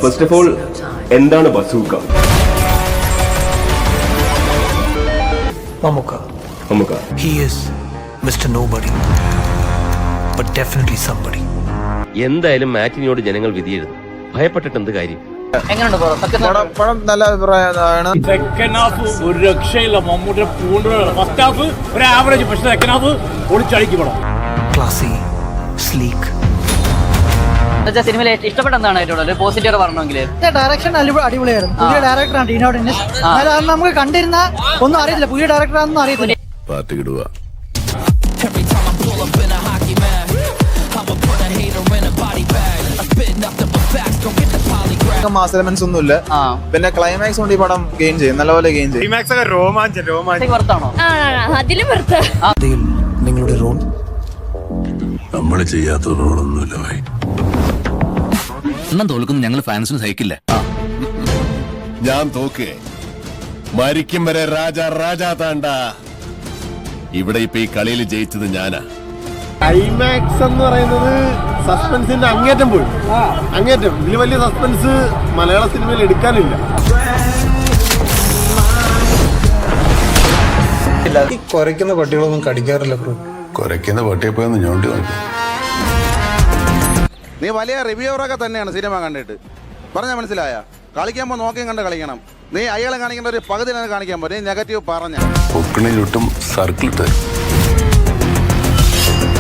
First of all എന്താണ് bazooka? Mammukka. He is Mr. Nobody, but definitely somebody. എന്തായാലും മാറ്റിനിയോട് ജനങ്ങൾ വിധിയെഴുതും. ഭയപ്പെട്ടിട്ട് എന്ത് കാര്യം? പടം നല്ല അഭിപ്രായമാണ്. സെക്കൻഡ് ഹാഫ് ഒരു രക്ഷയില്ല. മമ്മൂട്ടിയുടെ പൂണ്ടുകളാണ്. ഫസ്റ്റ് ഹാഫ് ഒരു ആവറേജ്, പക്ഷെ സെക്കൻഡ് ഹാഫ് ഒളിച്ചടിക്ക് പടം. Classy, sleek. സിനിമയിൽ ഇഷ്ടപ്പെട്ട എന്താണ് ഏറ്റവും പോസിറ്റീവ് പറഞ്ഞെങ്കിൽ? ഡയറക്ഷൻ അടിപൊളിയായിരുന്നു. പുതിയ ഡയറക്ടറാണ് ടീനോ ഡെന്നിസ്. അത് നമുക്ക് കണ്ടിരുന്ന ഒന്നും അറിയത്തില്ല, പുതിയ ഡയറക്ടറാണെന്നും അറിയത്തില്ല. മാസ് എലമെന്റ്സ് ഒന്നുമില്ല. പിന്നെ ക്ലൈമാക്സ് കൊണ്ട് ഈ പടം ഗെയിൻ ചെയ്യും, നല്ലപോലെ ഗെയിൻ ചെയ്യും. നിങ്ങളുടെ റോൾ നമ്മൾ ചെയ്യാത്ത റോളൊന്നുമില്ല. എണ്ണം തോൽക്കുന്നു ഞങ്ങൾ ഫാൻസിന് സഹിക്കില്ല. ഞാൻ തോക്കേ മരിക്കും വരെ രാജാ താണ്ട. ഇവിടെ ഇപ്പൊ ഈ കളിയിൽ ജയിച്ചത് ഞാനാ. ക്ലൈമാക്സ് എന്ന് പറയുന്നത് സസ്പെൻസിന്റെ അങ്ങേറ്റം പോയി. അങ്ങേറ്റം ഇതിൽ വലിയ സസ്പെൻസ് മലയാള സിനിമയിൽ എടുക്കാനില്ല. കുറയ്ക്കുന്ന പട്ടികളൊന്നും കടിക്കാറില്ല ബ്രോ. കുറയ്ക്കുന്ന പട്ടിയെ പോയെന്ന് ഞോണ്ടി നോക്കി. നീ വലിയ റിവ്യൂവറൊക്കെ തന്നെയാണ് സിനിമ കണ്ടിട്ട് പറഞ്ഞാൽ മനസ്സിലായ? കളിക്കുമ്പോൾ നോക്കിയും കണ്ട് കളിക്കണം. നീ അയാളെ കാണിക്കേണ്ട ഒരു പകുതി കാണിക്കാൻ പറ്റും. നീ നെഗറ്റീവ് പറഞ്ഞ പൊക്കിണിലൊട്ടും സർക്കിൾ തരും.